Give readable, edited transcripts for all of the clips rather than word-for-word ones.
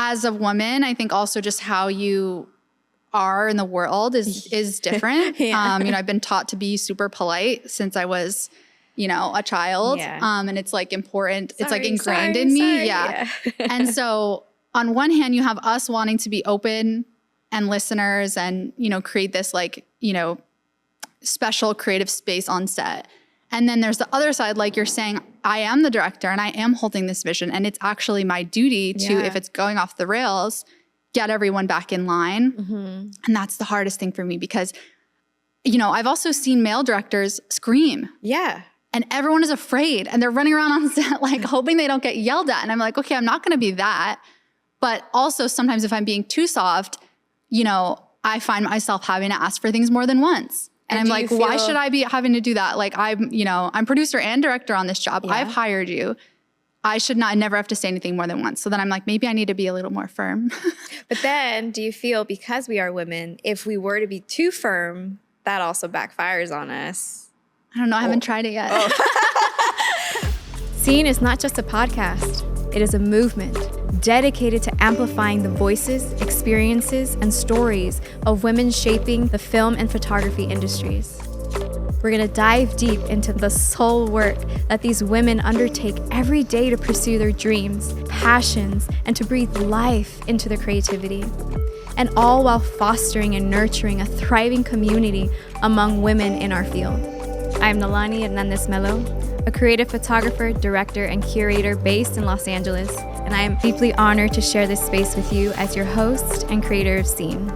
as a woman, I think also just how you are in the world is different. Yeah. I've been taught to be super polite since I was, a child. Yeah. And it's like important. It's like Sorry, ingrained sorry, in me. sorry. Yeah. And so on one hand, you have us wanting to be open and listeners and, create this like, special creative space on set. And then there's the other side, like you're saying, I am the director and I am holding this vision. And it's actually my duty to, if it's going off the rails, get everyone back in line. Mm-hmm. And that's the hardest thing for me because, I've also seen male directors scream. Yeah. And everyone is afraid and they're running around on set like hoping they don't get yelled at. And I'm like, okay, I'm not going to be that. But also sometimes if I'm being too soft, I find myself having to ask for things more than once. And I'm like, why should I be having to do that? Like I'm producer and director on this job. Yeah. I've hired you. I should never have to say anything more than once. So then I'm like, maybe I need to be a little more firm. But then do you feel because we are women, if we were to be too firm, that also backfires on us? I don't know. I haven't tried it yet. Scene is not just a podcast. It is a movement dedicated to amplifying the voices, experiences, and stories of women shaping the film and photography industries. We're going to dive deep into the soul work that these women undertake every day to pursue their dreams, passions, and to breathe life into their creativity. And all while fostering and nurturing a thriving community among women in our field. I'm Nalani Hernandez Melo, a creative photographer, director, and curator based in Los Angeles, and I am deeply honored to share this space with you as your host and creator of Scene.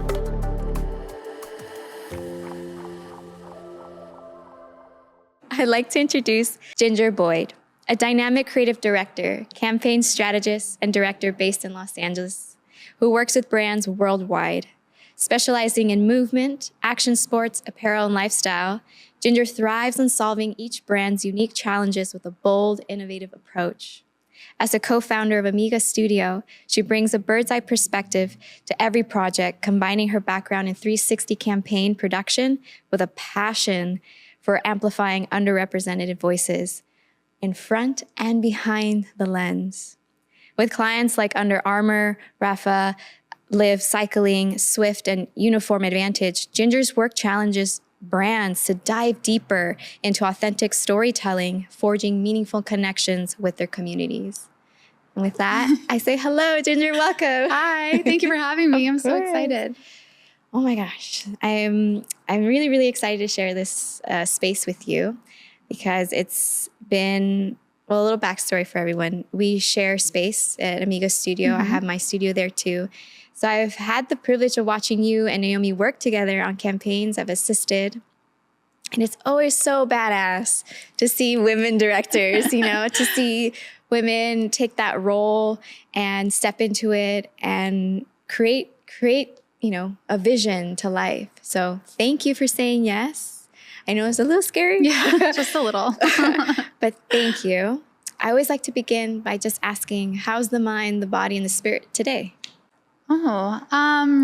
I'd like to introduce Ginger Boyd, a dynamic creative director, campaign strategist, and director based in Los Angeles, who works with brands worldwide. Specializing in movement, action sports, apparel, and lifestyle, Ginger thrives on solving each brand's unique challenges with a bold, innovative approach. As a co-founder of Amiga Studio, she brings a bird's-eye perspective to every project, combining her background in 360 campaign production with a passion for amplifying underrepresented voices in front and behind the lens. With clients like Under Armour, Rafa, Live Cycling, Swift, and Uniform Advantage, Ginger's work challenges brands to dive deeper into authentic storytelling, forging meaningful connections with their communities. And with that, I say hello, Ginger, welcome. Hi, thank you for having me. I'm so excited. Oh my gosh, I'm really, really excited to share this space with you because it's been, well, a little backstory for everyone. We share space at Amiga Studio. Mm-hmm. I have my studio there too. So I've had the privilege of watching you and Naomi work together on campaigns. I've assisted. And it's always so badass to see women directors, to see women take that role and step into it and create, a vision to life. So thank you for saying yes. I know it's a little scary. Yeah, just a little. But thank you. I always like to begin by just asking, how's the mind, the body, and the spirit today? Oh,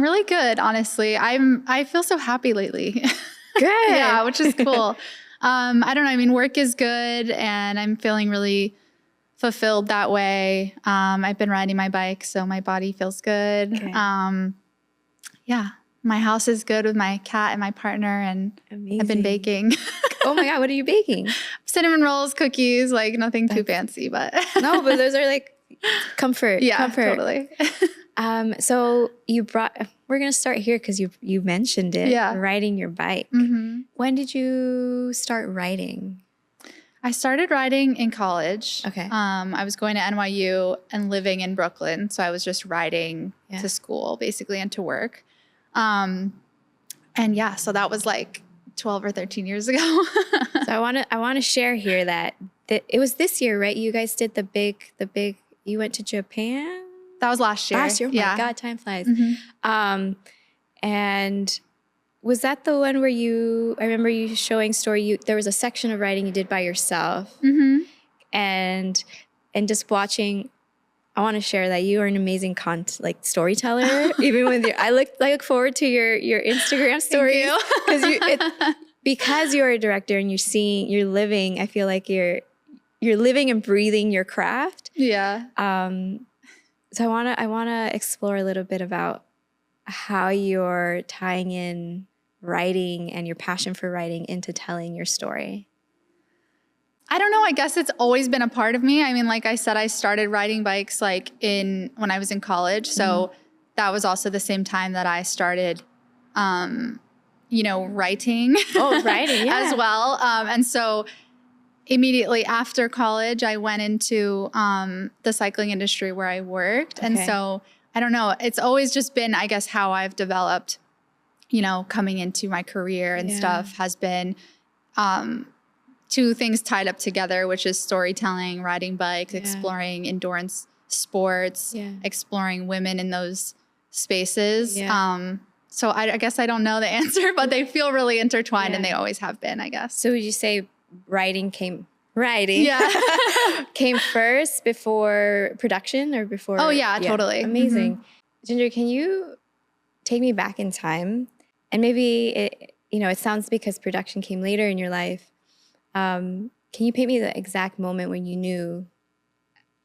really good, honestly. I feel so happy lately. Good. Yeah, which is cool. I don't know. I mean, work is good and I'm feeling really fulfilled that way. I've been riding my bike, so my body feels good. Okay. Yeah, my house is good with my cat and my partner, and Amazing. I've been baking. Oh my God, what are you baking? Cinnamon rolls, cookies, like nothing too fancy, but. No, but those are like comfort. Yeah, comfort. Totally. So we're going to start here because you mentioned it, riding your bike. Mm-hmm. When did you start riding? I started riding in college. Okay. I was going to NYU and living in Brooklyn. So I was just riding to school basically and to work. So that was like 12 or 13 years ago. So I want to share here that it was this year, right? You guys did the big, you went to Japan? That was last year. Last year, oh my God, time flies. Mm-hmm. And was that the one where I remember you showing story, there was a section of writing you did by yourself. Mm-hmm. And just watching, I want to share that you are an amazing storyteller. Even with I look forward to your Instagram stories. Because you're a director and you're living, I feel like you're living and breathing your craft. Yeah. So I wanna explore a little bit about how you're tying in writing and your passion for writing into telling your story. I don't know. I guess it's always been a part of me. I mean, like I said, I started riding bikes like when I was in college. So that was also the same time that I started, writing. Oh, writing, yeah. as well. And so immediately after college, I went into the cycling industry where I worked. And so I don't know. It's always just been, I guess, how I've developed, coming into my career and stuff has been two things tied up together, which is storytelling, riding bikes, exploring endurance sports, exploring women in those spaces. So I guess I don't know the answer, but they feel really intertwined and they always have been, I guess. So would you say writing came first before production or before? Oh, yeah, totally. Amazing. Mm-hmm. Ginger, can you take me back in time? And maybe it sounds because production came later in your life. Can you paint me the exact moment when you knew,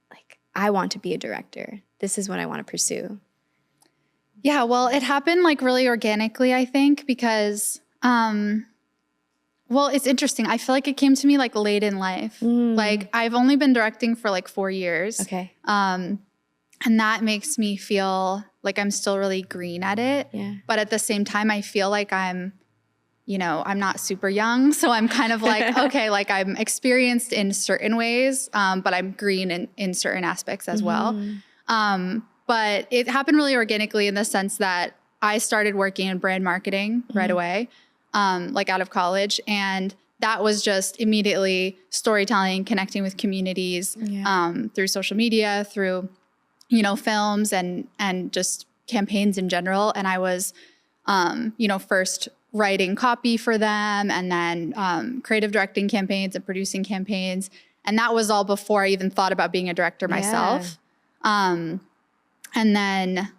like, I want to be a director? This is what I want to pursue. Yeah, well, it happened like really organically, I think, because, it's interesting. I feel like it came to me like late in life. Like I've only been directing for like 4 years. Okay. And that makes me feel like I'm still really green at it. Yeah. But at the same time, I feel like I'm not super young. So I'm kind of like, okay, like I'm experienced in certain ways, but I'm green in certain aspects as well. But it happened really organically in the sense that I started working in brand marketing right away, like out of college. And that was just immediately storytelling, connecting with communities through social media, through, films and just campaigns in general. And I was, first writing copy for them and then creative directing campaigns and producing campaigns. And that was all before I even thought about being a director myself. And then,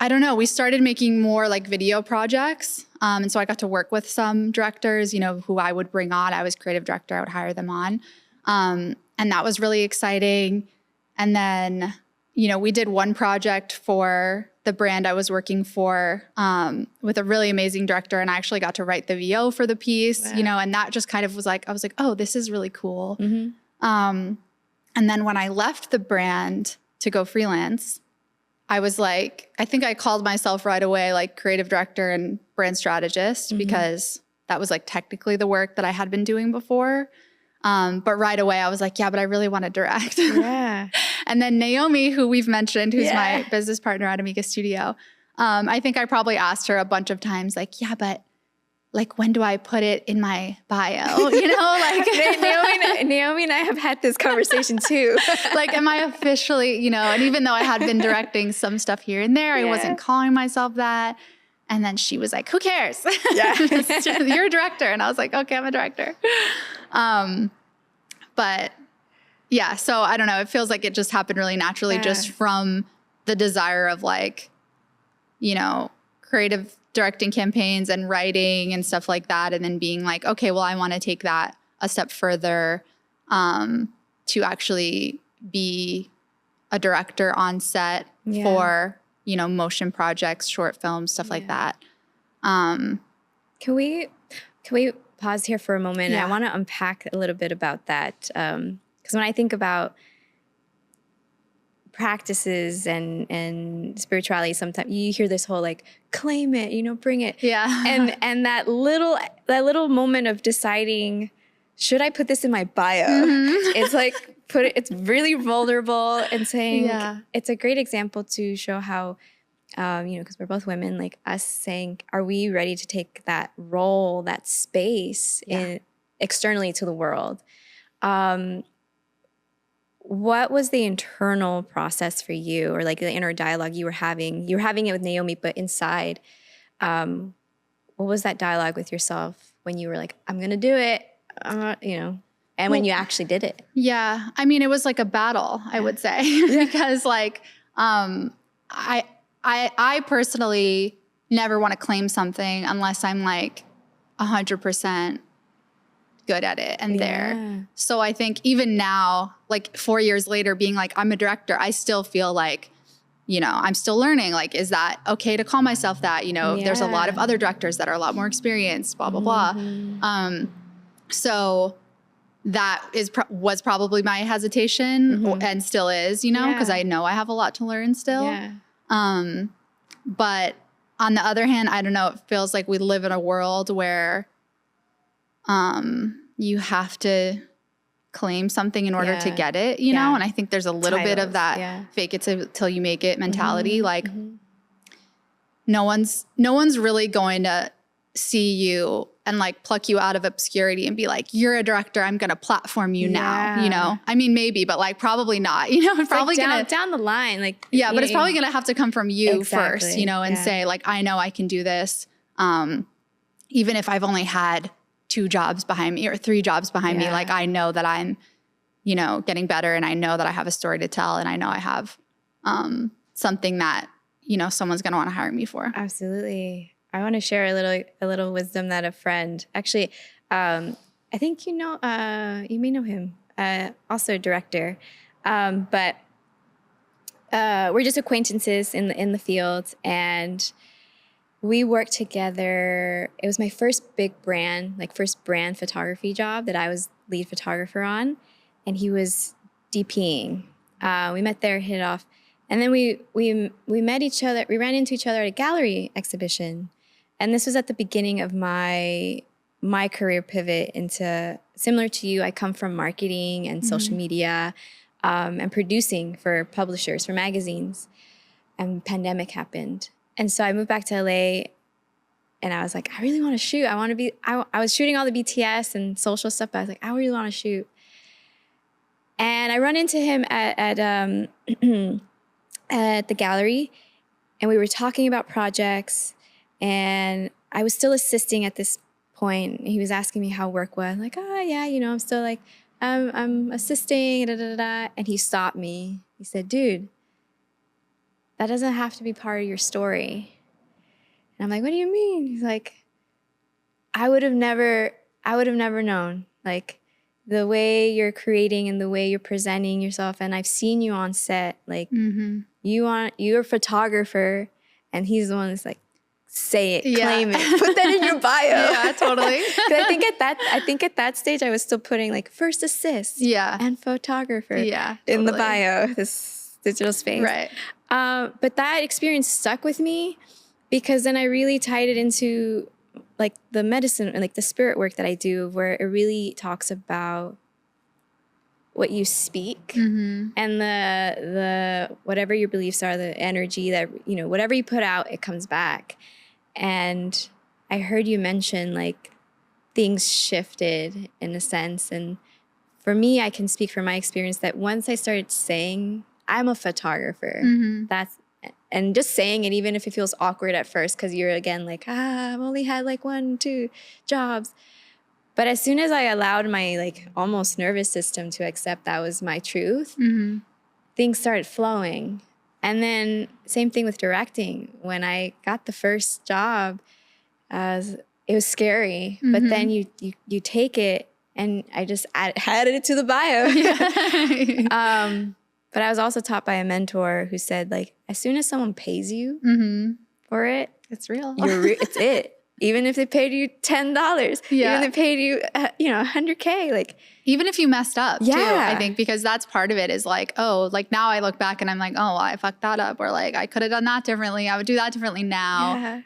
I don't know, we started making more like video projects. And so I got to work with some directors, who I would bring on. I was creative director. I would hire them on. And that was really exciting. And then, we did one project for the brand I was working for with a really amazing director. And I actually got to write the VO for the piece, and that just kind of was like, I was like, oh, this is really cool. And then when I left the brand to go freelance, I was like, I think I called myself right away like creative director and brand strategist because that was like technically the work that I had been doing before. But right away I was like, yeah, but I really want to direct. Yeah. And then Naomi, who we've mentioned, who's my business partner at Amiga Studio, I think I probably asked her a bunch of times like, yeah, but like, when do I put it in my bio? Like Naomi and I have had this conversation too. Like, am I officially, and even though I had been directing some stuff here and there, I wasn't calling myself that. And then she was like, who cares? Yeah. You're a director. And I was like, okay, I'm a director. But yeah, so I don't know. It feels like it just happened really naturally just from the desire of like, creative directing campaigns and writing and stuff like that. And then being like, okay, well, I want to take that a step further to actually be a director on set for, motion projects, short films, stuff like that. Can we pause here for a moment? Yeah. I want to unpack a little bit about that. Because when I think about practices and spirituality, sometimes you hear this whole like claim it, bring it. Yeah. And that little moment of deciding, should I put this in my bio? It's like it's really vulnerable and saying it's a great example to show how because we're both women, like us saying, are we ready to take that role, that space externally to the world? What was the internal process for you, or like the inner dialogue you were having? You were having it with Naomi, but inside, what was that dialogue with yourself when you were like, I'm going to do it, and when you actually did it? Yeah. I mean, it was like a battle, I would say, because like, I personally never want to claim something unless I'm like 100% good at it and there. So I think even now, like 4 years later, being like, I'm a director, I still feel like I'm still learning. Like, is that okay to call myself that? There's a lot of other directors that are a lot more experienced, blah, blah, blah. So that was probably my hesitation and still is, because I know I have a lot to learn still. Yeah. But on the other hand, I don't know, it feels like we live in a world where you have to claim something in order to get it, and I think there's a little bit of that fake it till you make it mentality. Like no one's really going to see you and like pluck you out of obscurity and be like, you're a director, I'm going to platform you now, I mean, maybe, but like probably not, it's probably like down the line. Like, but it's probably going to have to come from you first, and say like, I know I can do this. Even if I've only had 2 jobs behind me or 3 jobs behind me, like I know that I'm, getting better, and I know that I have a story to tell, and I know I have something that, someone's going to want to hire me for. Absolutely. I want to share a little wisdom that a friend, actually, I think you may know him, also a director, but we're just acquaintances in the field, and we worked together. It was my first big brand, first brand photography job that I was lead photographer on, and he was DPing. We met there, hit it off, and then we met each other. We ran into each other at a gallery exhibition, and this was at the beginning of my career pivot into, similar to you, I come from marketing and social media, and producing for publishers, for magazines, and pandemic happened. And so I moved back to LA, and I was like, I really want to shoot. I was shooting all the BTS and social stuff, but I was like, I really want to shoot. And I run into him at the gallery, and we were talking about projects, and I was still assisting at this point. He was asking me how work was. I'm like, I'm still like, I'm assisting, da, da, da, da. And he stopped me. He said, dude, that doesn't have to be part of your story. And I'm like, what do you mean? He's like, I would have never known, like, the way you're creating and the way you're presenting yourself. And I've seen you on set, like, you're a photographer, and he's the one that's like, say it, claim it, put that in your bio. Yeah, totally. I think at that stage I was still putting like first assist and photographer in the bio, this digital space. Right. But that experience stuck with me, because then I really tied it into like the medicine and like the spirit work that I do, where it really talks about what you speak and the whatever your beliefs are, the energy that, whatever you put out, it comes back. And I heard you mention like things shifted in a sense. And for me, I can speak from my experience that once I started saying I'm a photographer, and just saying it, even if it feels awkward at first, because you're again like, I've only had like 1-2 jobs. But as soon as I allowed my like almost nervous system to accept that was my truth, things started flowing. And then same thing with directing. When I got the first job, it was scary, but then you take it, and I just added it to the bio. But I was also taught by a mentor who said, like, as soon as someone pays you for it, it's real. It's it. Even if they paid you $10, even if they paid you, $100K, like. Even if you messed up too, I think, because that's part of it is like, oh, like now I look back and I'm like, oh, I fucked that up. Or like, I could have done that differently. I would do that differently now.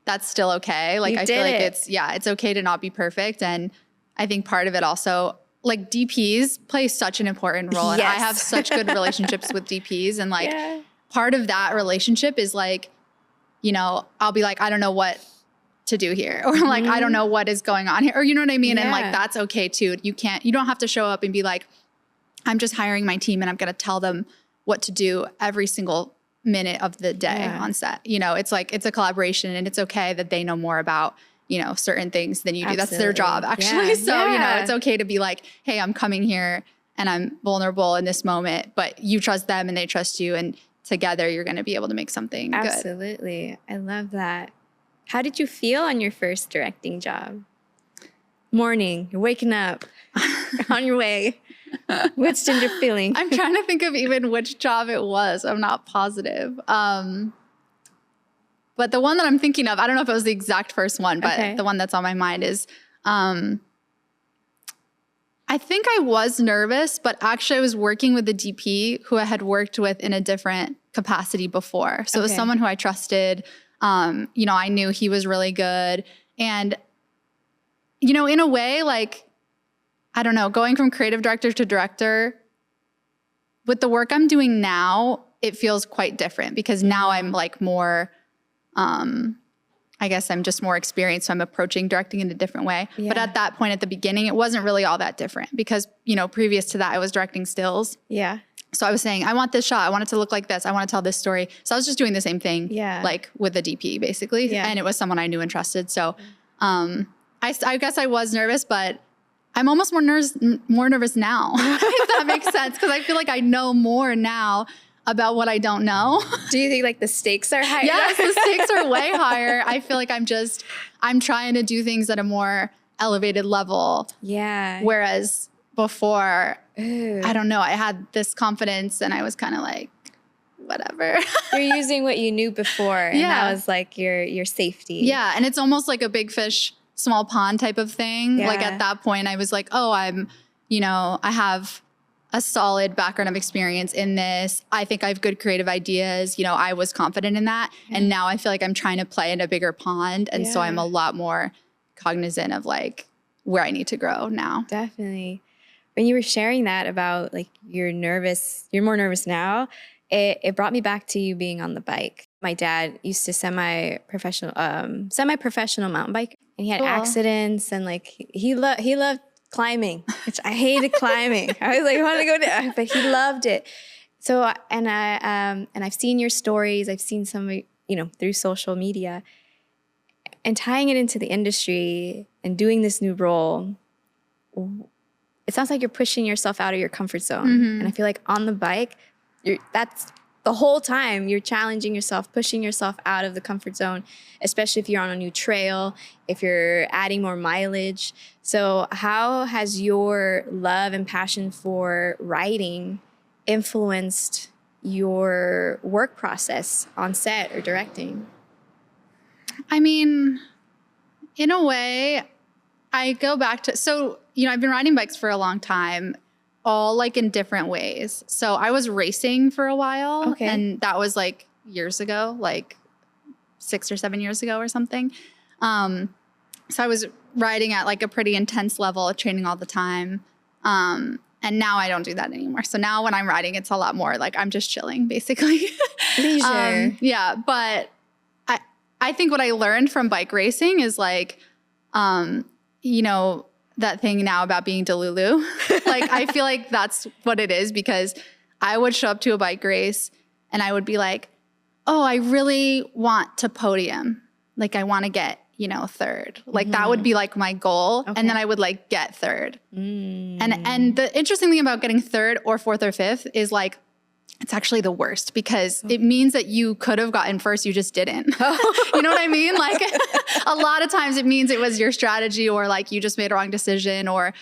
That's still okay. Like, I feel like it's okay to not be perfect. And I think part of it also, like DPs play such an important role. And I have such good relationships with DPs. And like part of that relationship is like, I'll be like, I don't know what to do here, or like, I don't know what is going on here, or you know what I mean? And like, that's okay too. You don't have to show up and be like, I'm just hiring my team and I'm going to tell them what to do every single minute of the day on set. It's like, it's a collaboration, and it's okay that they know more about, certain things than you do. That's their job actually. So, it's okay to be like, hey, I'm coming here and I'm vulnerable in this moment, but you trust them and they trust you. And together you're going to be able to make something good. Absolutely. I love that. How did you feel on your first directing job? Morning, you're waking up, on your way. What's Ginger feeling? I'm trying to think of even which job it was. I'm not positive. But the one that I'm thinking of, I don't know if it was the exact first one, but the one that's on my mind is, I think I was nervous, but actually I was working with the DP who I had worked with in a different capacity before. So it was someone who I trusted. You know, I knew he was really good. And, you know, in a way, like, I don't know, going from creative director to director, with the work I'm doing now, it feels quite different because now I'm like more, I guess I'm just more experienced. So I'm approaching directing in a different way. Yeah. But at that point at the beginning, it wasn't really all that different because, you know, previous to that, I was directing stills. Yeah. So I was saying, I want this shot. I want it to look like this. I want to tell this story. So I was just doing the same thing, like with the DP basically. Yeah. And it was someone I knew and trusted. So I guess I was nervous, but I'm almost more nervous now, if that makes sense. Because I feel like I know more now about what I don't know. Do you think like the stakes are higher? Yes, the stakes are way higher. I feel like I'm trying to do things at a more elevated level. Yeah. Whereas before, I don't know, I had this confidence and I was kind of like, whatever. You're using what you knew before and that was like your safety. Yeah, and it's almost like a big fish, small pond type of thing. Yeah. Like at that point I was like, oh, I have a solid background of experience in this. I think I have good creative ideas. You know, I was confident in that. Yeah. And now I feel like I'm trying to play in a bigger pond. And so I'm a lot more cognizant of like where I need to grow now. Definitely. When you were sharing that about like you're more nervous now, it brought me back to you being on the bike. My dad used to semi-professional mountain bike, and he had accidents and like he loved climbing, which I hated climbing. I was like, I want to go down, but he loved it. So, and I've seen your stories. I've seen some, through social media, and tying it into the industry and doing this new role. It sounds like you're pushing yourself out of your comfort zone. Mm-hmm. And I feel like on the bike, that's the whole time you're challenging yourself, pushing yourself out of the comfort zone, especially if you're on a new trail, if you're adding more mileage. So how has your love and passion for writing influenced your work process on set or directing? I mean, in a way, I go back to, I've been riding bikes for a long time, all like in different ways. So I was racing for a while and that was like years ago, like 6 or 7 years ago or something. So I was riding at like a pretty intense level, training all the time. And now I don't do that anymore. So now when I'm riding, it's a lot more like I'm just chilling basically. Leisure. Yeah. But I think what I learned from bike racing is like, that thing now about being Delulu. Like, I feel like that's what it is because I would show up to a bike race and I would be like, oh, I really want to podium. Like, I want to get, third. Like, that would be like my goal. Okay. And then I would like get third. Mm. And the interesting thing about getting third or fourth or fifth is like, it's actually the worst because it means that you could have gotten first, you just didn't. You know what I mean? Like a lot of times it means it was your strategy or like you just made a wrong decision or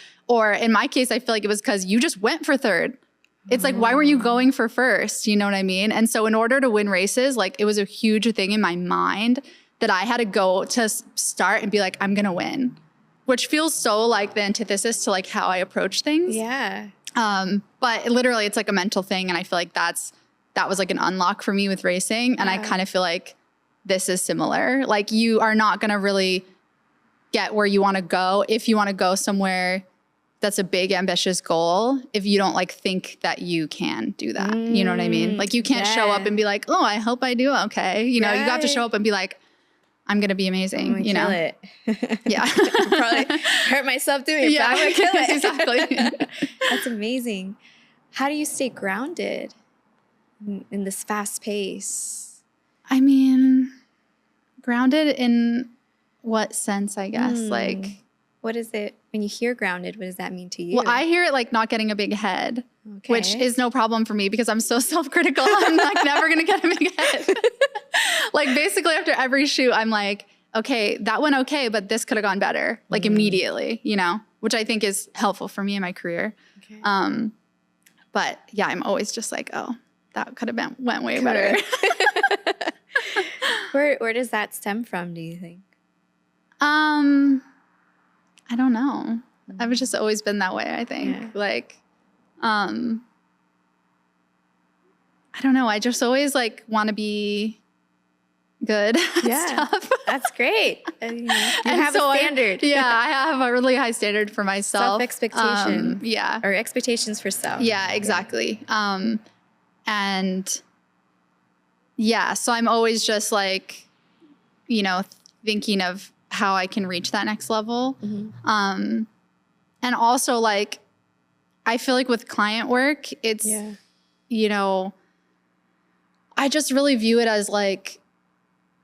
in my case, I feel like it was because you just went for third. It's like, why were you going for first? You know what I mean? And so in order to win races, like it was a huge thing in my mind that I had to go to start and be like, I'm going to win, which feels so like the antithesis to like how I approach things. Yeah. But literally it's like a mental thing. And I feel like that was like an unlock for me with racing. And I kind of feel like this is similar. Like you are not going to really get where you want to go if you want to go somewhere that's a big, ambitious goal, if you don't like think that you can do that. You know what I mean? Like you can't show up and be like, oh, I hope I do okay. You know, you have to show up and be like, I'm going to be amazing, kill it. Yeah. Probably hurt myself doing it, but I'm going to kill it. Exactly. That's amazing. How do you stay grounded in this fast pace? I mean, grounded in what sense, I guess? Like, what is it when you hear grounded? What does that mean to you? Well, I hear it like not getting a big head, which is no problem for me because I'm so self-critical. I'm like never going to get a big head. Like basically after every shoot, I'm like, okay, that went okay, but this could have gone better, like immediately, you know, which I think is helpful for me in my career. Okay. But yeah, I'm always just like, oh, that could have went way better. Where does that stem from, do you think? I don't know. I've just always been that way, I think. Yeah. Like, I don't know. I just always like want to be good at stuff. That's great. You have so a standard. I have a really high standard for myself. Self-expectation. Yeah. Or expectations for self. Yeah, exactly. And yeah, so I'm always just like, you know, thinking of how I can reach that next level. And also like, I feel like with client work, it's, you know, I just really view it as like,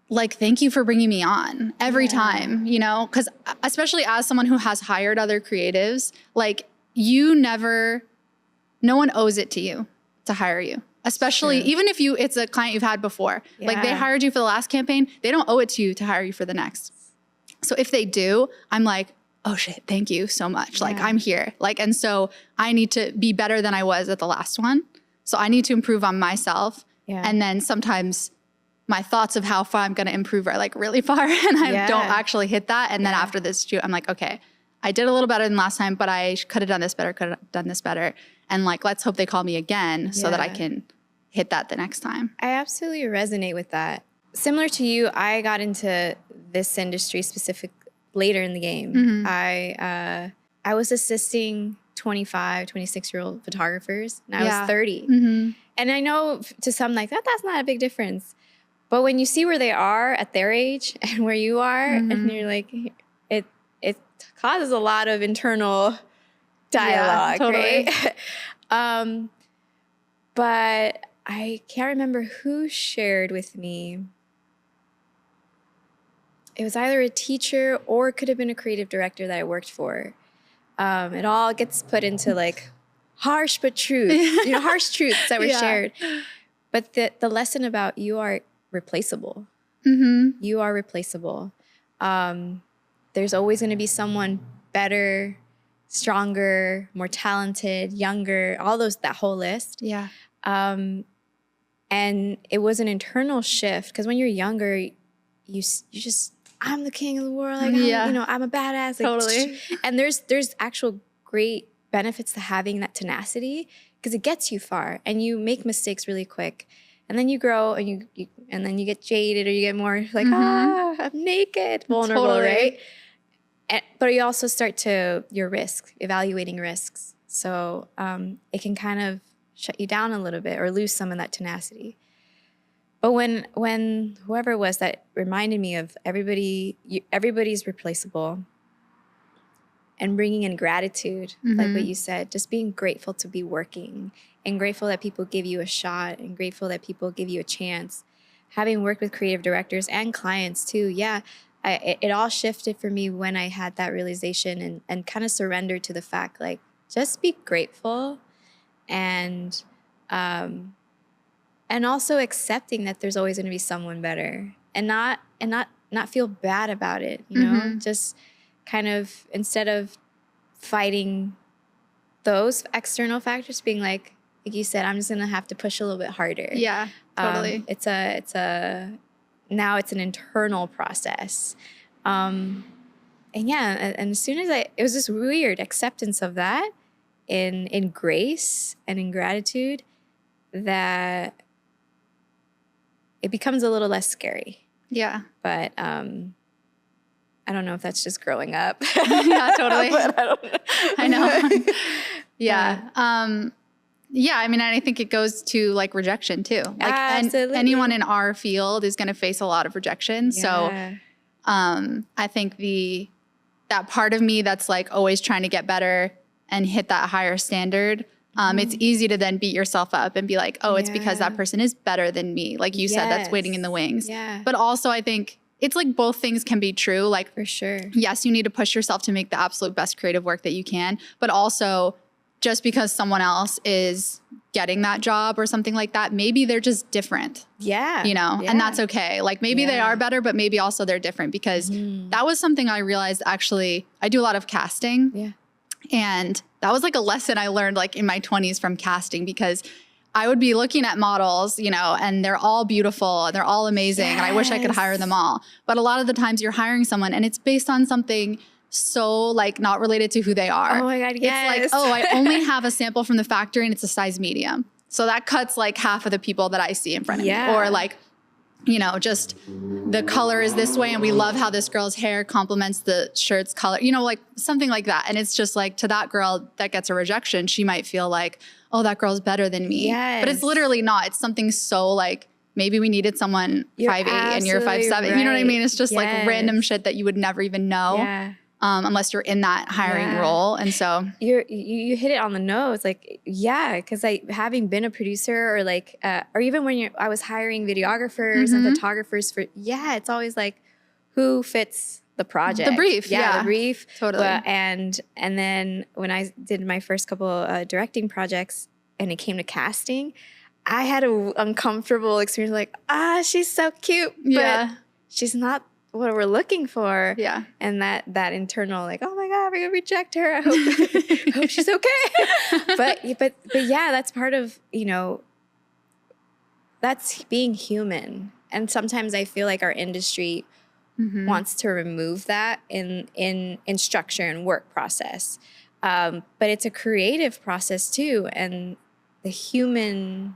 thank you for bringing me on every time, you know, because especially as someone who has hired other creatives, like no one owes it to you to hire you, especially even if it's a client you've had before, like they hired you for the last campaign, they don't owe it to you to hire you for the next. So if they do, I'm like, oh shit, thank you so much. Like I'm here. Like, and so I need to be better than I was at the last one. So I need to improve on myself. And then sometimes my thoughts of how far I'm going to improve are like really far and I don't actually hit that. And then after this shoot, I'm like, okay, I did a little better than last time, but I could have done this better, And like, let's hope they call me again so that I can hit that the next time. I absolutely resonate with that. Similar to you, I got into this industry specific later in the game. I was assisting 25, 26-year-old photographers and I was 30. And I know to some like that's not a big difference. But when you see where they are at their age and where you are, and you're like, it causes a lot of internal dialogue, right? But I can't remember who shared with me. It was either a teacher or it could have been a creative director that I worked for. It all gets put into like harsh but truth, harsh truths that were shared. But the lesson about you are replaceable. You are replaceable. There's always going to be someone better, stronger, more talented, younger, that whole list. And it was an internal shift because when you're younger, you just, I'm the king of the world. Like, I'm a badass. Like, Totally. And there's actual great benefits to having that tenacity because it gets you far and you make mistakes really quick. And then you grow and and then you get jaded or you get more like, I'm naked, vulnerable, right? But you also start your risk, evaluating risks. So it can kind of shut you down a little bit or lose some of that tenacity. But when whoever it was that reminded me of everybody's replaceable and bringing in gratitude, like what you said, just being grateful to be working and grateful that people give you a shot and grateful that people give you a chance. Having worked with creative directors and clients too, it all shifted for me when I had that realization and kind of surrendered to the fact, like, just be grateful and also accepting that there's always going to be someone better and not feel bad about it, you know, just kind of instead of fighting those external factors, being like you said, I'm just going to have to push a little bit harder. Yeah, totally. Now it's an internal process. And as soon as it was this weird acceptance of that in grace and in gratitude that it becomes a little less scary. Yeah. But I don't know if that's just growing up. Yeah, totally. But I don't know. I know. Yeah. Yeah, I mean, and I think it goes to like rejection too. Like anyone in our field is going to face a lot of rejection. Yeah. So I think that part of me that's like always trying to get better and hit that higher standard, it's easy to then beat yourself up and be like, oh, it's because that person is better than me. Like you said, that's waiting in the wings. Yeah. But also I think it's like both things can be true. Like for sure. Yes, you need to push yourself to make the absolute best creative work that you can, but also just because someone else is getting that job or something like that. Maybe they're just different, Yeah. you know, and that's okay. Like maybe they are better, but maybe also they're different, because that was something I realized. Actually, I do a lot of casting. Yeah. And that was like a lesson I learned like in my 20s from casting, because I would be looking at models, you know, and they're all beautiful and they're all amazing. And I wish I could hire them all. But a lot of the times you're hiring someone and it's based on something so like not related to who they are. Oh my God, yes. It's like, oh, I only have a sample from the factory and it's a size medium. So that cuts like half of the people that I see in front of me. Or like, you know, just the color is this way and we love how this girl's hair complements the shirt's color, you know, like something like that. And it's just like, to that girl that gets a rejection, she might feel like, oh, that girl's better than me. Yes. But it's literally not. It's something so like, maybe we needed someone 5'8" and you're 5'7". right. You know what I mean? It's just like random shit that you would never even know. Unless you're in that hiring role. And so you hit it on the nose. Like, because like having been a producer or like, or even when I was hiring videographers and photographers for, it's always like, who fits the project? The brief. The brief. Totally. And then when I did my first couple directing projects and it came to casting, I had an uncomfortable experience. Like, she's so cute, but she's not what we're looking for. And that internal like, oh my God, we're gonna reject her. I hope she's okay. but yeah, that's part of, you know, that's being human. And sometimes I feel like our industry wants to remove that in structure and work process. But it's a creative process too. And the human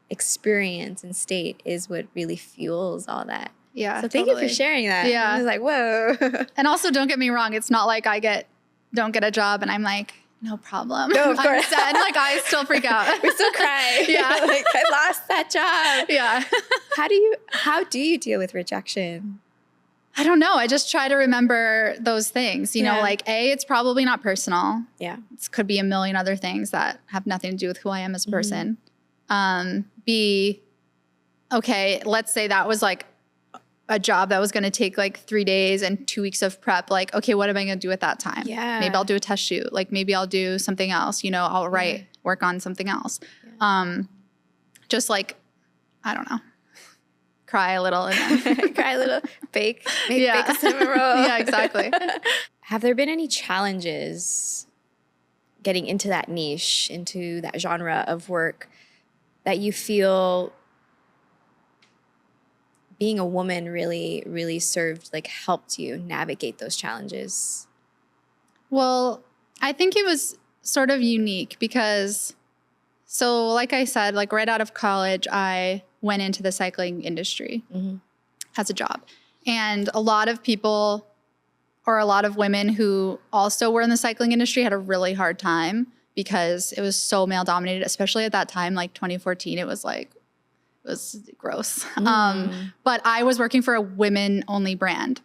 experience and state is what really fuels all that. So thank you for sharing that. I was like, whoa. And also, don't get me wrong. It's not like I don't get a job and I'm like, no problem. No, of course. I'm sad. Like I still freak out. We still cry. Like I lost that job. How do you deal with rejection? I don't know. I just try to remember those things, you know, like A, it's probably not personal. It could be a million other things that have nothing to do with who I am as a person. B, okay, let's say that was like a job that was going to take like 3 days and 2 weeks of prep. Like, okay, what am I going to do at that time? Maybe I'll do a test shoot. Like maybe I'll do something else, you know, I'll work on something else. Just like, I don't know, cry a little. And then cry a little, bake a cinnamon roll. Exactly. Have there been any challenges getting into that niche, into that genre of work that you feel being a woman really, really served, like helped you navigate those challenges? Well, I think it was sort of unique because, so like I said, like right out of college, I went into the cycling industry as a job. And a lot of people, or a lot of women who also were in the cycling industry, had a really hard time because it was so male dominated, especially at that time, like 2014, it was like, it was gross. But I was working for a women only brand.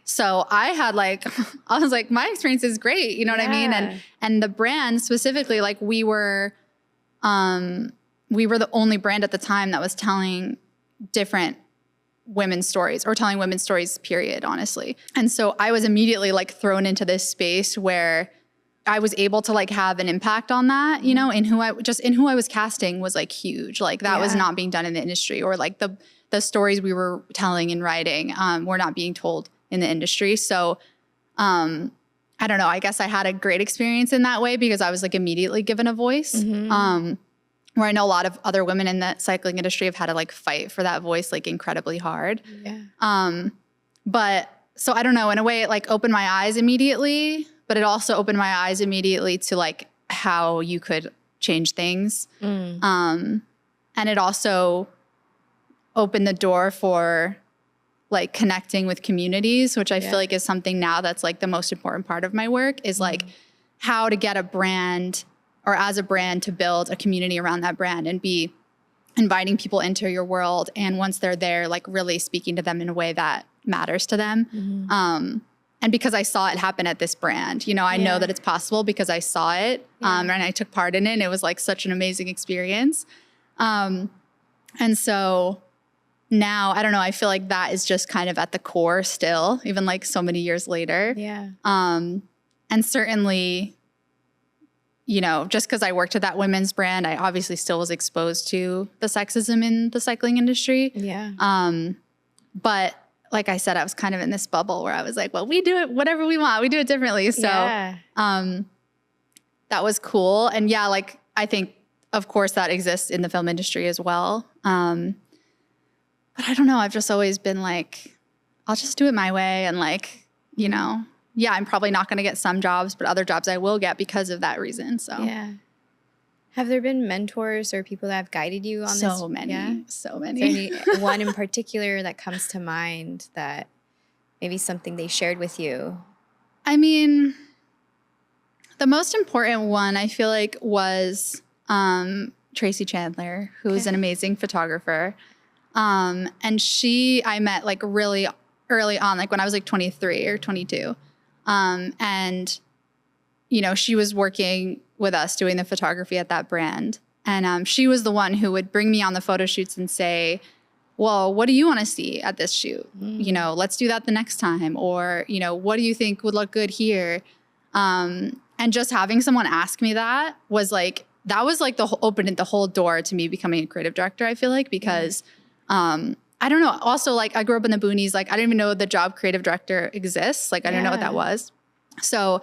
So I had like, I was like, my experience is great. You know what I mean? And the brand specifically, like we were the only brand at the time that was telling different women's stories, or telling women's stories, period, honestly. And so I was immediately like thrown into this space where I was able to like have an impact on that, you know, in who I was casting was like huge. Like that was not being done in the industry, or like the stories we were telling and writing were not being told in the industry. So I don't know, I guess I had a great experience in that way because I was like immediately given a voice. Where I know a lot of other women in the cycling industry have had to like fight for that voice like incredibly hard. But so I don't know, in a way it like opened my eyes immediately, but it also opened my eyes immediately to like how you could change things. And it also opened the door for like connecting with communities, which I feel like is something now that's like the most important part of my work, is like how to get a brand, or as a brand, to build a community around that brand and be inviting people into your world. And once they're there, like really speaking to them in a way that matters to them. And because I saw it happen at this brand, you know, I know that it's possible because I saw it and I took part in it. And it was like such an amazing experience. And so now, I don't know, I feel like that is just kind of at the core still, even like so many years later. And certainly you know, just because I worked at that women's brand, I obviously still was exposed to the sexism in the cycling industry. Yeah. But like I said, I was kind of in this bubble where I was like, well, we do it whatever we want. We do it differently. So that was cool. And yeah, like I think, of course, that exists in the film industry as well. But I don't know. I've just always been like, I'll just do it my way. And like, you know, yeah, I'm probably not going to get some jobs, but other jobs I will get because of that reason. So yeah. Have there been mentors or people that have guided you on this? So many. Yeah? So many. Is there one in particular that comes to mind that maybe something they shared with you? I mean, the most important one I feel like was Tracy Chandler, who's an amazing photographer. And I met like really early on, like when I was like 23 or 22. And, you know, she was working with us doing the photography at that brand. And she was the one who would bring me on the photo shoots and say, well, what do you want to see at this shoot? You know, let's do that the next time. Or, you know, what do you think would look good here? And just having someone ask me that was like, that was like opened the whole door to me becoming a creative director, I feel like, because I don't know. Also, like I grew up in the boonies. Like I didn't even know the job creative director exists. Like I didn't know what that was. So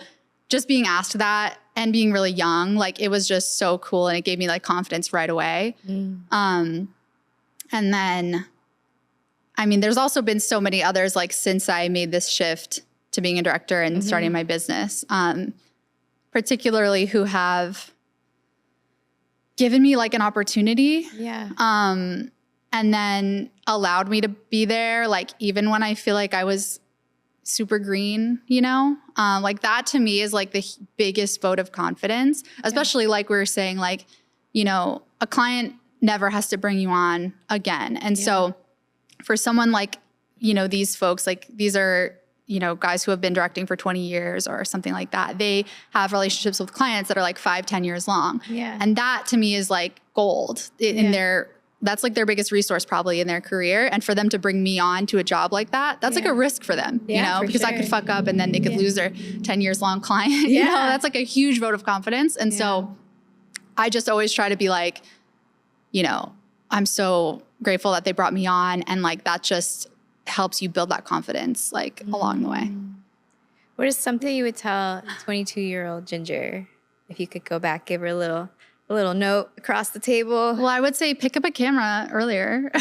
just being asked that and being really young, like it was just so cool. And it gave me like confidence right away. And then, I mean, there's also been so many others like since I made this shift to being a director and starting my business, particularly who have given me like an opportunity. And then allowed me to be there, like even when I feel like I was super green, you know? Like that to me is like the biggest vote of confidence, especially like we were saying, like, you know, a client never has to bring you on again. And so for someone like, you know, these folks, like these are, you know, guys who have been directing for 20 years or something like that. They have relationships with clients that are like 5-10 years long. And that to me is like gold in that's like their biggest resource probably in their career. And for them to bring me on to a job like that, that's like a risk for them, you know, because I could fuck up and then they could lose their 10 years long client. You know, that's like a huge vote of confidence. And so I just always try to be like, you know, I'm so grateful that they brought me on. And like, that just helps you build that confidence like along the way. What is something you would tell 22-year-old Ginger if you could go back, give her a little note across the table? Well, I would say pick up a camera earlier.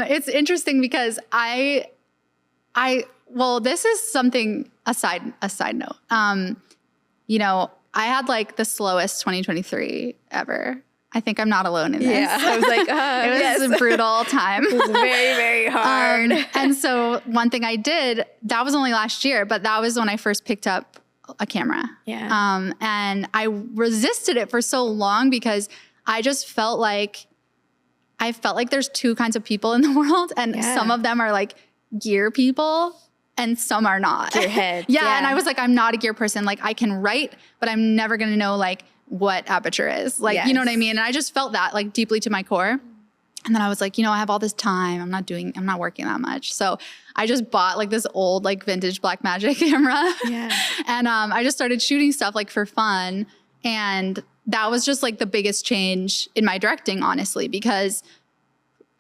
It's interesting because well, this is something, a side note. You know, I had like the slowest 2023 ever. I think I'm not alone in this. Yeah, I was like, it was a brutal time. It was very, very hard. And so one thing I did, that was only last year, but that was when I first picked up a camera. And I resisted it for so long because I just felt like there's two kinds of people in the world, and some of them are like gear people and some are not. Gearhead. And I was like, I'm not a gear person. Like I can write, but I'm never going to know like what aperture is. Like, you know what I mean? And I just felt that like deeply to my core. And then I was like, you know, I have all this time. I'm not working that much. So I just bought like this old like vintage Blackmagic camera. And I just started shooting stuff like for fun. And that was just like the biggest change in my directing, honestly, because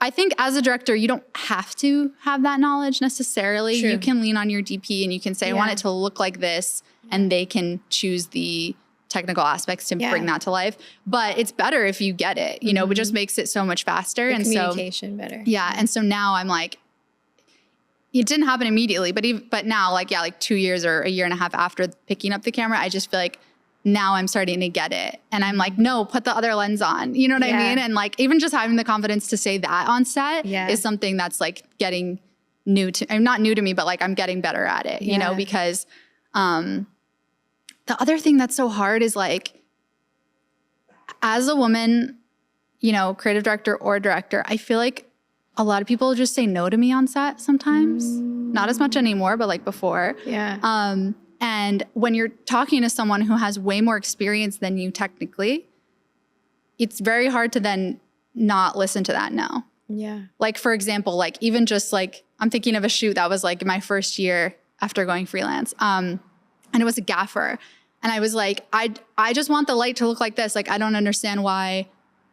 I think as a director, you don't have to have that knowledge necessarily. You can lean on your DP and you can say, I want it to look like this, and they can choose the technical aspects to bring that to life. But it's better if you get it, you know, it just makes it so much faster. The and communication better. And so now I'm like, it didn't happen immediately, but now like 2 years or a year and a half after picking up the camera, I just feel like now I'm starting to get it. And I'm like, no, put the other lens on. You know what I mean? And like, even just having the confidence to say that on set is something that's like getting not new to me, but like I'm getting better at it, you know, because the other thing that's so hard is like, as a woman, you know, creative director or director, I feel like a lot of people just say no to me on set sometimes. Not as much anymore, but like before. And when you're talking to someone who has way more experience than you technically, it's very hard to then not listen to that no. Like, for example, like even just like, I'm thinking of a shoot that was like my first year after going freelance. And it was a gaffer. And I was like, I just want the light to look like this. Like, I don't understand why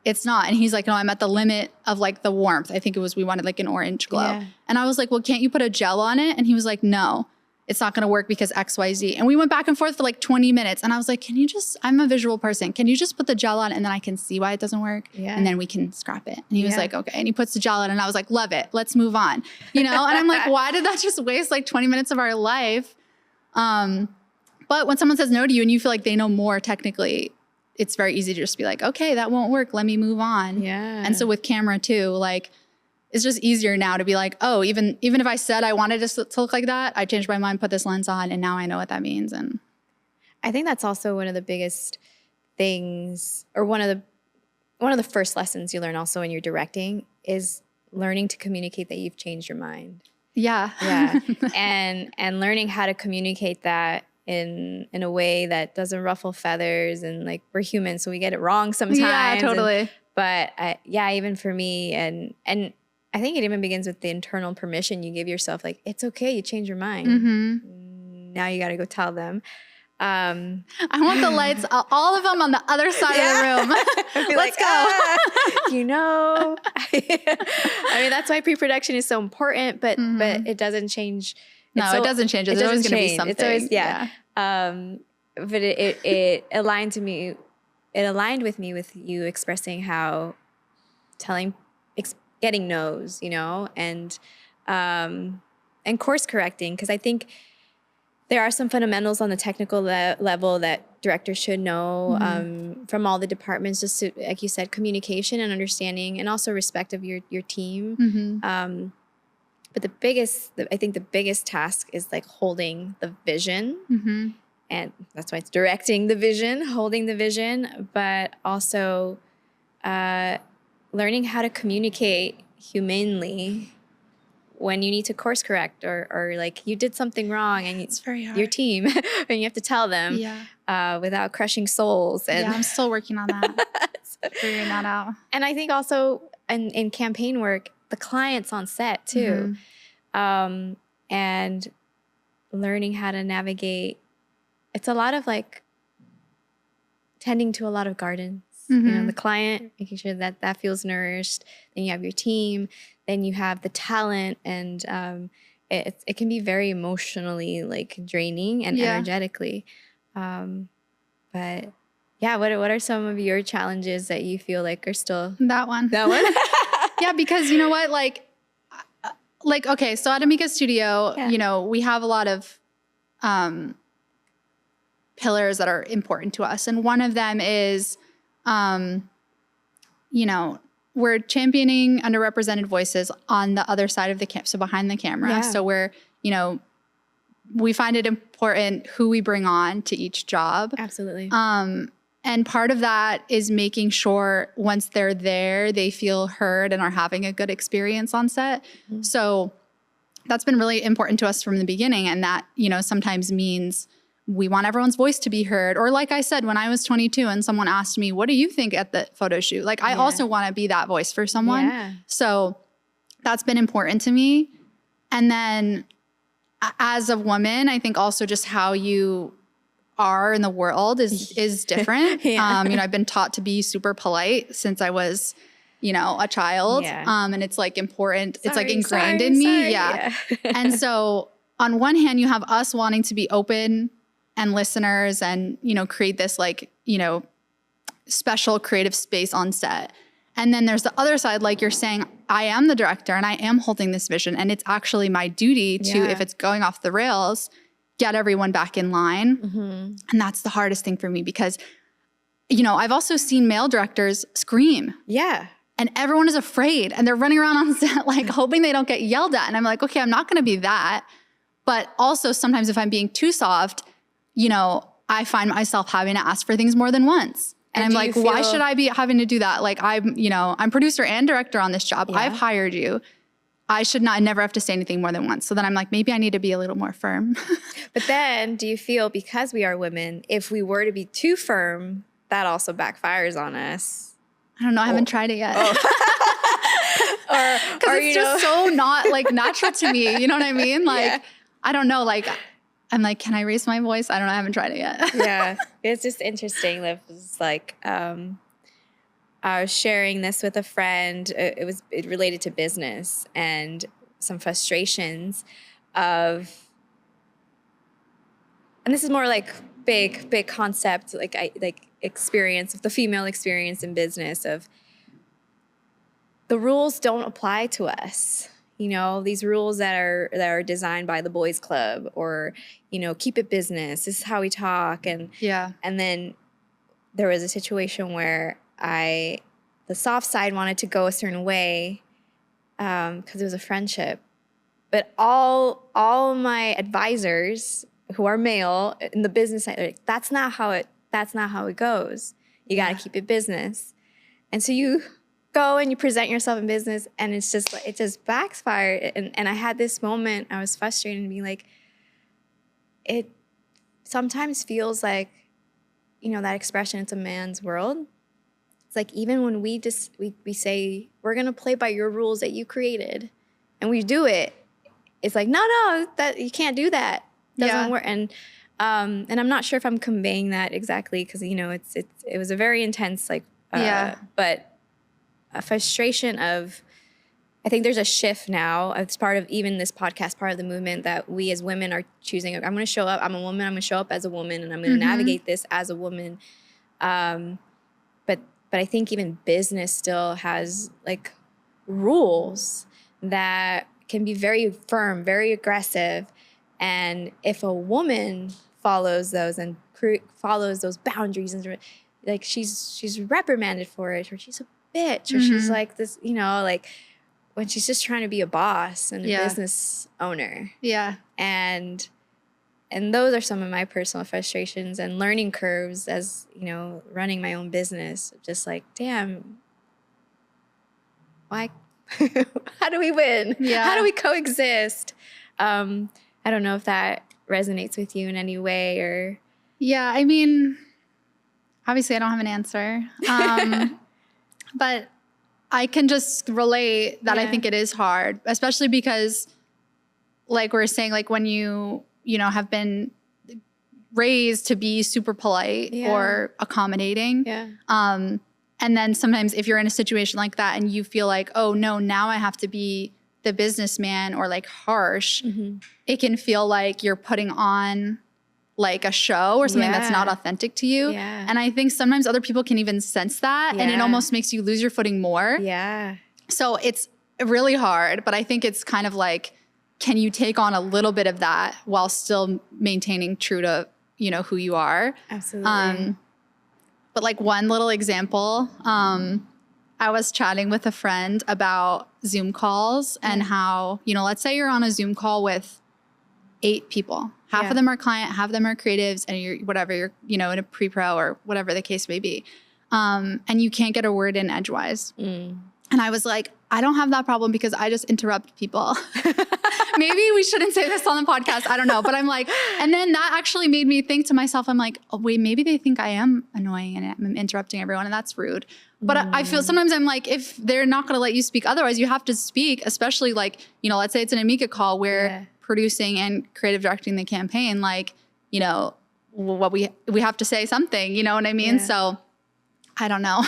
it's not. And he's like, no, I'm at the limit of like the warmth. I think it was, we wanted like an orange glow. Yeah. And I was like, well, can't you put a gel on it? And he was like, no, it's not going to work because X, Y, Z. And we went back and forth for like 20 minutes. And I was like, can you just, I'm a visual person. Can you just put the gel on and then I can see why it doesn't work? Yeah. And then we can scrap it. And he was like, okay. And he puts the gel on and I was like, love it. Let's move on. You know? And I'm like, why did that just waste like 20 minutes of our life? But when someone says no to you and you feel like they know more technically, it's very easy to just be like, okay, that won't work. Let me move on. Yeah. And so with camera too, like, it's just easier now to be like, oh, even if I said I wanted it to look like that, I changed my mind, put this lens on, and now I know what that means. And I think that's also one of the biggest things, or one of the first lessons you learn also when you're directing is learning to communicate that you've changed your mind. yeah. Yeah. and learning how to communicate that in a way that doesn't ruffle feathers, and like, we're human, so we get it wrong sometimes. Yeah, totally. But even for me, and I think it even begins with the internal permission you give yourself. Like, it's okay, you change your mind. Mm-hmm. Now you got to go tell them. I want the lights, all of them on the other side of the room. Let's go. You know, I mean, that's why pre-production is so important, but it doesn't change. No, it doesn't change. There's always going to be something. It's always, yeah. But it aligned to me. It aligned with me with you expressing how getting no's, you know, and course correcting, because I think there are some fundamentals on the technical level that directors should know from all the departments, just to, like you said, communication and understanding, and also respect of your team. But I think the biggest task is like holding the vision, and that's why it's directing the vision, holding the vision, but also learning how to communicate humanely when you need to course correct, or like you did something wrong and it's very hard. Your team, and you have to tell them without crushing souls. And yeah, I'm still working on that, figuring that out. And I think also in campaign work, the client's on set too, and learning how to navigate. It's a lot of like tending to a lot of gardens. You know, the client, making sure that feels nourished. Then you have your team. Then you have the talent, and it can be very emotionally like draining and energetically. But yeah, what are some of your challenges that you feel like are still that one? Yeah, because you know what, like okay, so at Amiga Studio, you know, we have a lot of pillars that are important to us, and one of them is you know, we're championing underrepresented voices on the other side of the so behind the camera. Yeah. So we're, you know, we find it important who we bring on to each job. Absolutely. And part of that is making sure once they're there, they feel heard and are having a good experience on set. So that's been really important to us from the beginning. And that, you know, sometimes means we want everyone's voice to be heard. Or like I said, when I was 22 and someone asked me, what do you think at the photo shoot? Like, I also want to be that voice for someone. Yeah. So that's been important to me. And then as a woman, I think also just how you are in the world is different. You know, I've been taught to be super polite since I was, you know, a child. And it's like important. It's like ingrained in me. Yeah. And so on one hand, you have us wanting to be open and listeners and, you know, create this like, you know, special creative space on set. And then there's the other side, like you're saying, I am the director and I am holding this vision. And it's actually my duty to, if it's going off the rails, get everyone back in line. And that's the hardest thing for me because, you know, I've also seen male directors scream. Yeah. And everyone is afraid and they're running around on set like hoping they don't get yelled at. And I'm like, okay, I'm not going to be that. But also sometimes if I'm being too soft, you know, I find myself having to ask for things more than once. And I'm like, why should I be having to do that? Like I'm, you know, I'm producer and director on this job. I've hired you. I never have to say anything more than once. So then I'm like, maybe I need to be a little more firm. But then do you feel because we are women, if we were to be too firm, that also backfires on us? I don't know. I haven't tried it yet. Because it's just so not like natural to me. You know what I mean? Like, I don't know. Like, I'm like, can I raise my voice? I don't know. I haven't tried it yet. Yeah. It's just interesting. It was like, I was sharing this with a friend. It related to business and some frustrations of, and this is more like big concept, like experience of the female experience in business of the rules don't apply to us. You know, these rules that are designed by the boys club, or, you know, keep it business. This is how we talk. And then there was a situation where the soft side wanted to go a certain way because it was a friendship. But all my advisors who are male in the business side, like, that's not how it goes. You got to keep it business. And so you go and you present yourself in business, and it just backfired. And I had this moment, I was frustrated and being like, it sometimes feels like, you know, that expression, it's a man's world. It's like, even when we say, we're going to play by your rules that you created, and we do it, it's like, no, that you can't do that. Doesn't work. And I'm not sure if I'm conveying that exactly, because, you know, it was a very intense, like, but a frustration of, I think there's a shift now as part of even this podcast, part of the movement, that we as women are choosing, I'm going to show up, I'm a woman, I'm going to show up as a woman, and I'm going to navigate this as a woman. But I think even business still has like rules that can be very firm, very aggressive. And if a woman follows those and follows those boundaries, and like she's reprimanded for it, or she's a bitch, or she's like this, you know, like when she's just trying to be a boss and a business owner. Yeah. And those are some of my personal frustrations and learning curves as, you know, running my own business. Just like, damn, why? How do we win? Yeah. How do we coexist? I don't know if that resonates with you in any way, or. Yeah, I mean, obviously I don't have an answer. But I can just relate that I think it is hard, especially because, like we're saying, like when you know, have been raised to be super polite or accommodating. Yeah. And then sometimes if you're in a situation like that and you feel like, oh no, now I have to be the businessman or like harsh, it can feel like you're putting on like a show or something that's not authentic to you. Yeah. And I think sometimes other people can even sense that, and it almost makes you lose your footing more. Yeah. So it's really hard, but I think it's kind of like, can you take on a little bit of that while still maintaining true to, you know, who you are? Absolutely. But like one little example, I was chatting with a friend about Zoom calls and how, you know, let's say you're on a Zoom call with 8 people. Half of them are client, half of them are creatives, and you're, you know, in a pre-pro or whatever the case may be. And you can't get a word in edgewise. And I was like, I don't have that problem because I just interrupt people. Maybe we shouldn't say this on the podcast. I don't know. But I'm like, and then that actually made me think to myself, I'm like, oh, wait, maybe they think I am annoying and I'm interrupting everyone, and that's rude. But I feel sometimes I'm like, if they're not going to let you speak, otherwise you have to speak, especially like, you know, let's say it's an Amiga call where producing and creative directing the campaign, like, you know, what we have to say something, you know what I mean? So I don't know.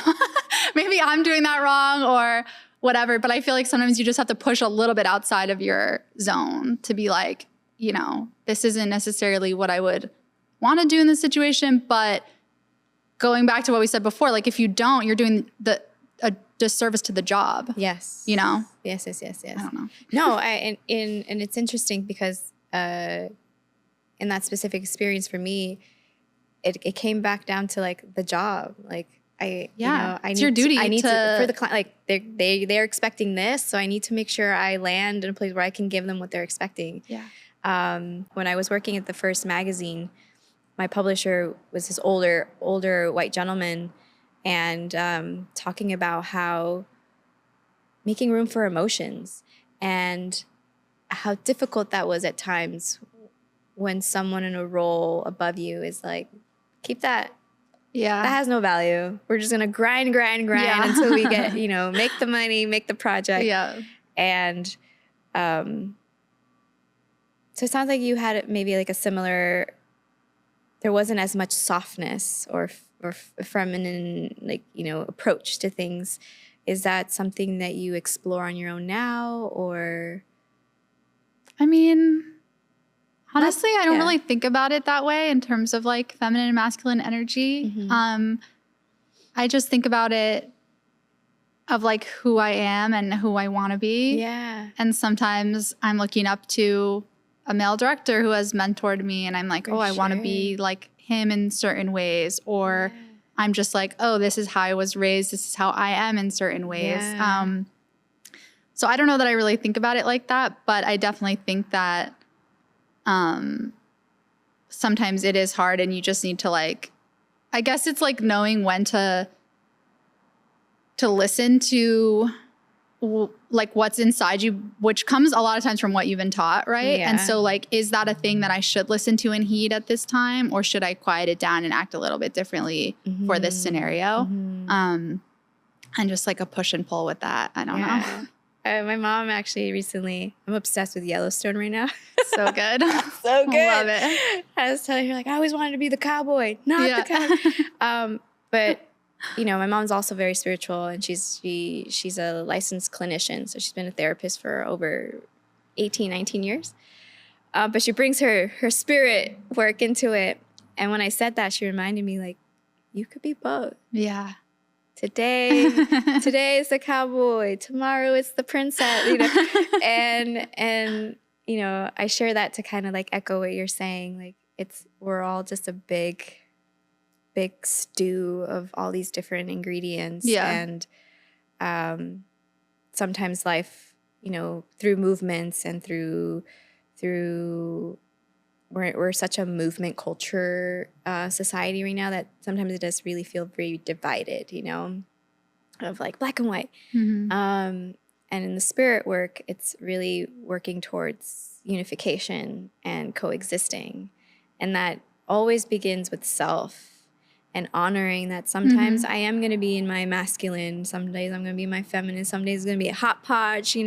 Maybe I'm doing that wrong or whatever, but I feel like sometimes you just have to push a little bit outside of your zone to be like, you know, this isn't necessarily what I would want to do in this situation, but going back to what we said before, like if you don't, you're doing a disservice to the job. Yes. You know? Yes. I don't know. No, and it's interesting because in that specific experience for me, it came back down to like the job. Like it's your duty. I need to for the client. Like they're expecting this, so I need to make sure I land in a place where I can give them what they're expecting. Yeah. When I was working at the first magazine, my publisher was this older white gentleman, and talking about how making room for emotions and how difficult that was at times when someone in a role above you is like, keep that. Yeah. That has no value. We're just going to grind until we get, you know, make the money, make the project. Yeah. And So it sounds like you had maybe like a similar, there wasn't as much softness or feminine, like, approach to things. Is that something that you explore on your own now, or? I mean, honestly, I don't really think about it that way in terms of like feminine and masculine energy. Mm-hmm. I just think about it of like who I am and who I want to be. Yeah. And sometimes I'm looking up to a male director who has mentored me and I'm like, I want to be like him in certain ways. Or I'm just like, this is how I was raised. This is how I am in certain ways. Yeah. So I don't know that I really think about it like that, but I definitely think that sometimes it is hard and you just need to like, I guess it's like knowing when to listen to like what's inside you, which comes a lot of times from what you've been taught, right? Yeah. And so like, is that a thing that I should listen to and heed at this time, or should I quiet it down and act a little bit differently for this scenario? And just like a push and pull with that. I don't know. My mom actually recently, I'm obsessed with Yellowstone right now. So good. So good. Love it. I was telling her, like, I always wanted to be the cowboy, not the cowboy. But, my mom's also very spiritual, and she's a licensed clinician. So she's been a therapist for over 18, 19 years. But she brings her spirit work into it. And when I said that, she reminded me, like, you could be both. Yeah. Today is the cowboy. Tomorrow it's the princess. And I share that to kind of like echo what you're saying. Like we're all just a big stew of all these different ingredients. Yeah. And sometimes life, through movements and through we're such a movement culture society right now that sometimes it does really feel very divided, of like black and white. Mm-hmm. And in the spirit work, it's really working towards unification and coexisting. And that always begins with self and honoring that sometimes I am going to be in my masculine, some days I'm going to be in my feminine, some days it's going to be a hot podge,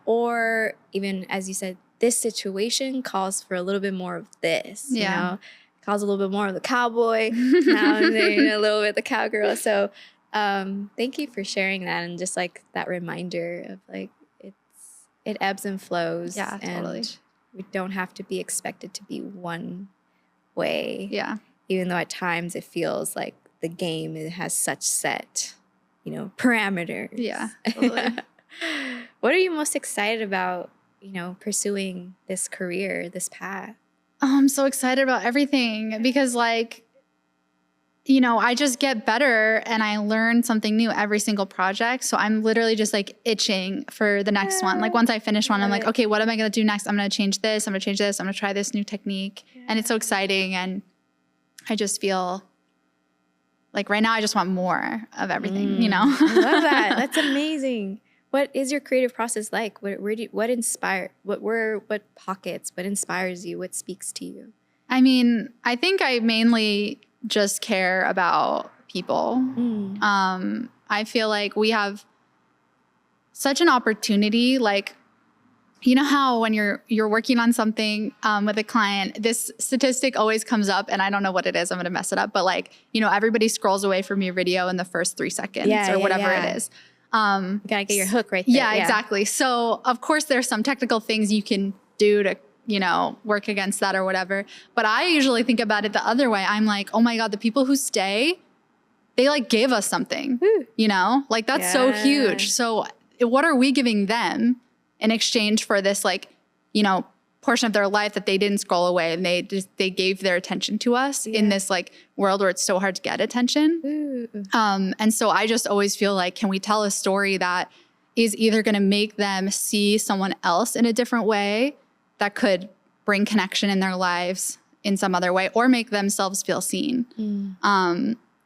or even as you said, this situation calls for a little bit more of this, calls a little bit more of the cowboy, now and then a little bit the cowgirl. So thank you for sharing that, and just like that reminder of like it ebbs and flows. Yeah, totally. And we don't have to be expected to be one way. Yeah. Even though at times it feels like the game has such set, parameters. Yeah, totally. What are you most excited about, pursuing this career, this path? Oh, I'm so excited about everything because like, I just get better and I learn something new every single project. So I'm literally just like itching for the next one. Like once I finish one, I'm like, okay, what am I going to do next? I'm going to change this. I'm going to change this. I'm going to try this new technique. Yeah. And it's so exciting. And I just feel like right now I just want more of everything, I love that. That's amazing. What is your creative process like? What pockets, what inspires you? What speaks to you? I mean, I think I mainly just care about people. I feel like we have such an opportunity, like, you know how when you're working on something with a client, this statistic always comes up, and I don't know what it is. I'm going to mess it up. But like, everybody scrolls away from your video in the first 3 seconds or whatever it is. You got to get your hook right there. Yeah, exactly. So of course there's some technical things you can do to, work against that or whatever. But I usually think about it the other way. I'm like, oh my God, the people who stay, they like gave us something, like that's so huge. So what are we giving them in exchange for this, like, portion of their life that they didn't scroll away and they gave their attention to us in this like world where it's so hard to get attention. And so I just always feel like, can we tell a story that is either going to make them see someone else in a different way that could bring connection in their lives in some other way, or make themselves feel seen.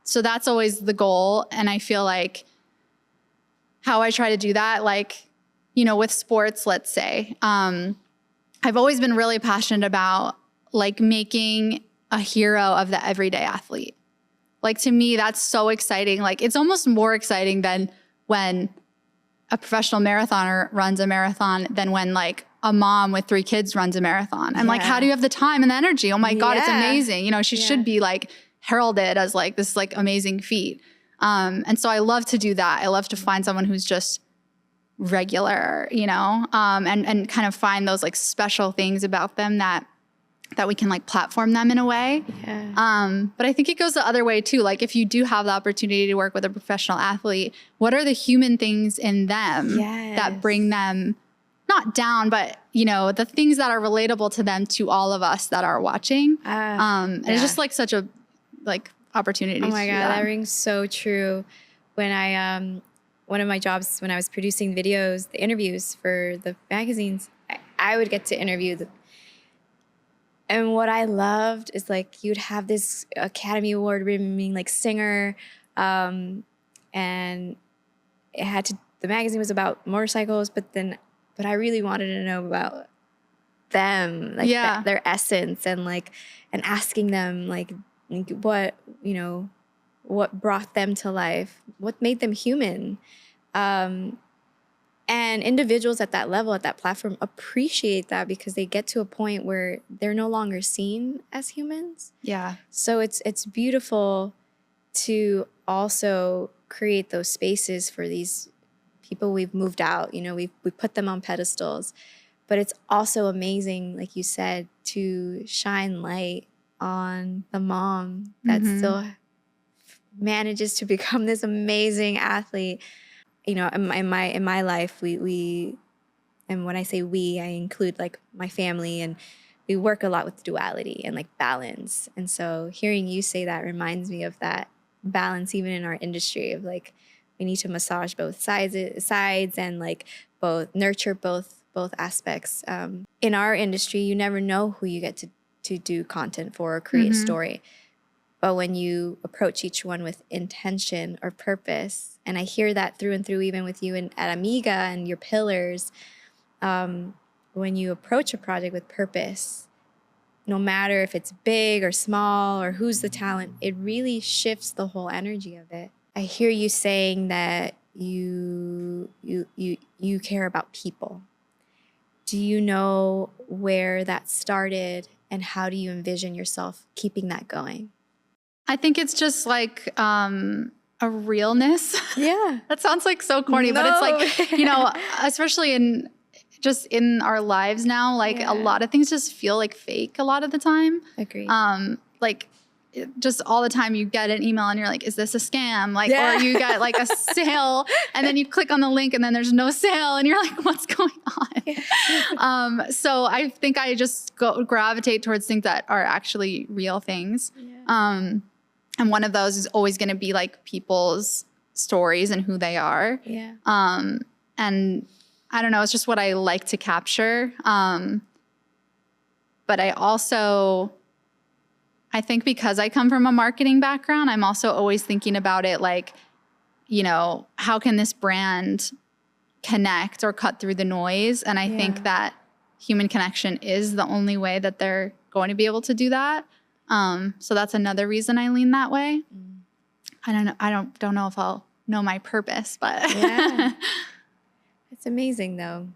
So that's always the goal. And I feel like how I try to do that, like, with sports, let's say, I've always been really passionate about like making a hero of the everyday athlete. Like to me, that's so exciting. Like it's almost more exciting than when a professional marathoner runs a marathon than when like a mom with 3 kids runs a marathon. I'm like, how do you have the time and the energy? Oh my God, it's amazing. You know, she should be like heralded as like this like amazing feat. And so I love to do that. I love to find someone who's just regular, you know, and kind of find those like special things about them that we can like platform them in a way. But I think it goes the other way too. Like if you do have the opportunity to work with a professional athlete, what are the human things in them that bring them not down, but you know, the things that are relatable to them, to all of us that are watching. And it's just like such a like opportunity. Oh my God, that rings so true. When I, one of my jobs when I was producing videos, the interviews for the magazines, I would get to interview and what I loved is like you'd have this Academy Award winning like singer, and the magazine was about motorcycles, but I really wanted to know about them, like their essence, and asking them like what, you know, what brought them to life, what made them human. And individuals at that level, at that platform, appreciate that because they get to a point where they're no longer seen as humans. Yeah. So it's beautiful to also create those spaces for these people we've moved out. You know, we put them on pedestals, but it's also amazing, like you said, to shine light on the mom that still manages to become this amazing athlete. You know, in my life, we and when I say we, I include like my family, and we work a lot with duality and like balance. And so hearing you say that reminds me of that balance, even in our industry, of like we need to massage both sides and like both nurture both aspects. In our industry, you never know who you get to do content for or create a story. But when you approach each one with intention or purpose, and I hear that through and through, even with you at Amiga and your pillars, when you approach a project with purpose, no matter if it's big or small or who's the talent, it really shifts the whole energy of it. I hear you saying that you care about people. Do you know where that started, and how do you envision yourself keeping that going? I think it's just like a realness. Yeah. That sounds like so corny, but it's like, you know, especially in our lives now, like a lot of things just feel like fake a lot of the time. Agreed. Like just all the time you get an email and you're like, is this a scam? Like, or you get like a sale and then you click on the link and then there's no sale and you're like, what's going on? So I think I just gravitate towards things that are actually real things. And one of those is always going to be like people's stories and who they are. And I don't know, it's just what I like to capture. But I think because I come from a marketing background, I'm also always thinking about it like, you know, how can this brand connect or cut through the noise? And I think that human connection is the only way that they're going to be able to do that. So that's another reason I lean that way. I don't know. I don't know if I'll know my purpose, but it's amazing though.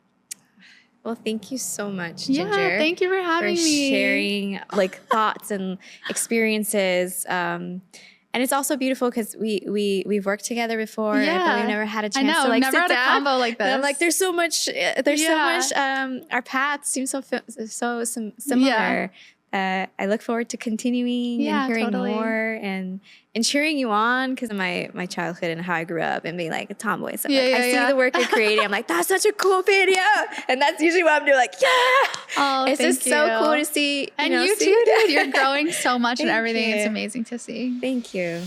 Well, thank you so much, Ginger. Yeah, thank you for having me. Sharing like thoughts and experiences. And it's also beautiful because we've worked together before, but we've never had a chance to like never sit had down. a combo like this. And I'm like, there's so much. Our paths seem so similar. I look forward to continuing and hearing more and cheering you on because of my childhood and how I grew up and being like a tomboy. So I see the work you're creating. I'm like, that's such a cool video. And that's usually what I'm doing. Like, it's just so cool to see. And you too, dude. You're growing so much and everything. It's amazing to see. Thank you.